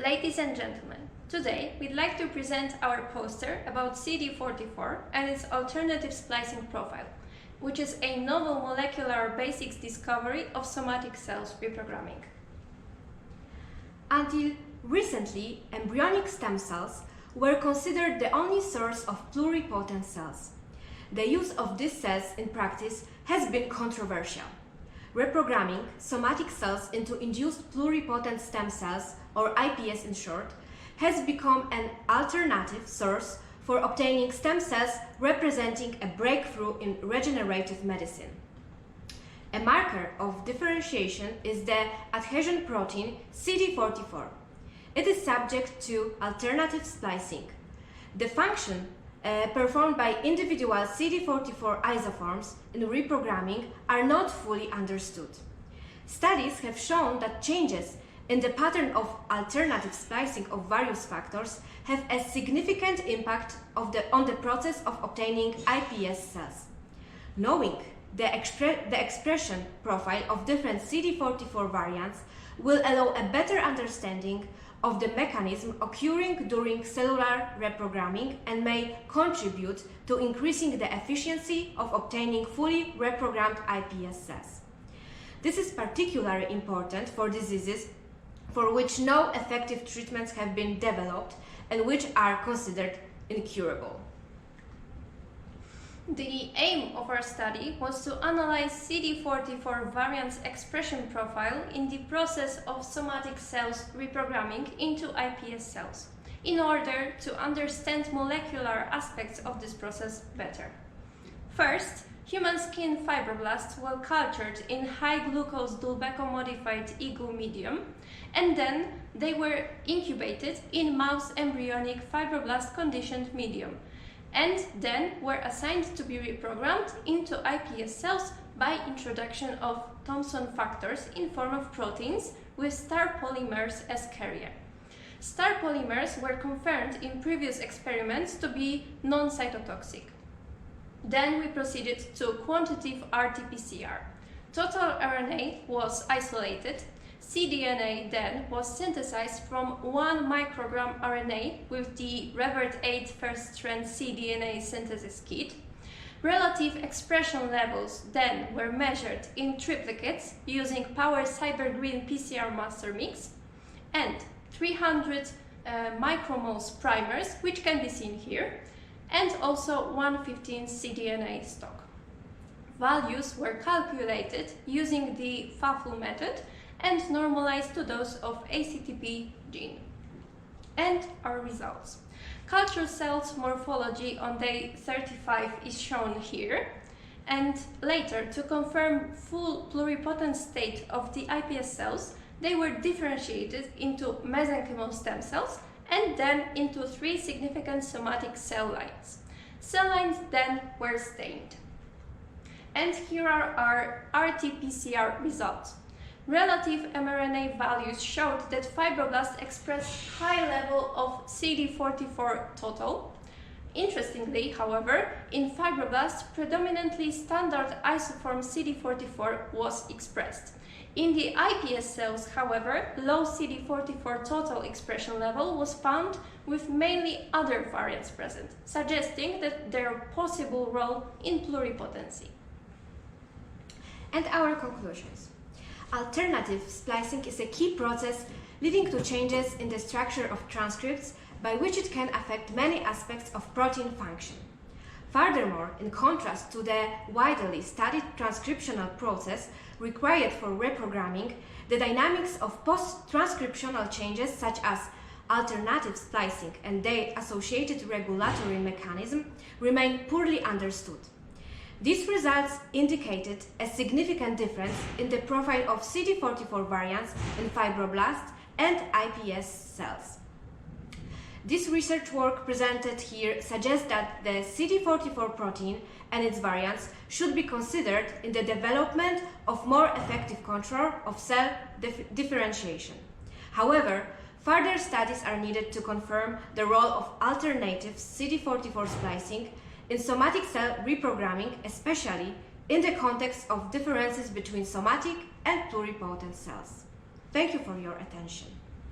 Ladies and gentlemen, today we'd like to present our poster about CD44 and its alternative splicing profile, which is a novel molecular basics discovery of somatic cells reprogramming. Until recently, embryonic stem cells were considered the only source of pluripotent cells. The use of these cells in practice has been controversial. Reprogramming somatic cells into induced pluripotent stem cells, or iPS in short, has become an alternative source for obtaining stem cells, representing a breakthrough in regenerative medicine. A marker of differentiation is the adhesion protein CD44. It is subject to alternative splicing. The function performed by individual CD44 isoforms in reprogramming are not fully understood. Studies have shown that changes in the pattern of alternative splicing of various factors have a significant impact on the process of obtaining iPS cells. Knowing the expression profile of different CD44 variants will allow a better understanding of the mechanism occurring during cellular reprogramming and may contribute to increasing the efficiency of obtaining fully reprogrammed iPS cells. This is particularly important for diseases for which no effective treatments have been developed and which are considered incurable. The aim of our study was to analyze CD44 variants expression profile in the process of somatic cells reprogramming into iPS cells, in order to understand molecular aspects of this process better. First, human skin fibroblasts were cultured in high-glucose Dulbecco-modified EGU medium, and then they were incubated in mouse embryonic fibroblast-conditioned medium, and then were assigned to be reprogrammed into iPS cells by introduction of Thomson factors in form of proteins with star polymers as carrier. Star polymers were confirmed in previous experiments to be non-cytotoxic. Then we proceeded to quantitative RT-PCR. Total RNA was isolated. cDNA then was synthesized from 1 microgram RNA with the Revert-8 first-strand cDNA synthesis kit. Relative expression levels then were measured in triplicates using Power CyberGreen PCR master mix and 300 micromoles primers, which can be seen here, and also 115 cDNA stock. Values were calculated using the FAFU method and normalized to those of ACTP gene. And our results. Culture cells morphology on day 35 is shown here, and later, to confirm full pluripotent state of the iPS cells, they were differentiated into mesenchymal stem cells and then into 3 significant somatic cell lines. Cell lines then were stained. And here are our RT-PCR results. Relative mRNA values showed that fibroblasts expressed high level of CD44 total. Interestingly, however, in fibroblasts, predominantly standard isoform CD44 was expressed. In the iPS cells, however, low CD44 total expression level was found with mainly other variants present, suggesting that their possible role in pluripotency. And our conclusions. Alternative splicing is a key process leading to changes in the structure of transcripts by which it can affect many aspects of protein function. Furthermore, in contrast to the widely studied transcriptional process required for reprogramming, the dynamics of post-transcriptional changes such as alternative splicing and their associated regulatory mechanism remain poorly understood. These results indicated a significant difference in the profile of CD44 variants in fibroblasts and iPS cells. This research work presented here suggests that the CD44 protein and its variants should be considered in the development of more effective control of cell differentiation. However, further studies are needed to confirm the role of alternative CD44 splicing in somatic cell reprogramming, especially in the context of differences between somatic and pluripotent cells. Thank you for your attention.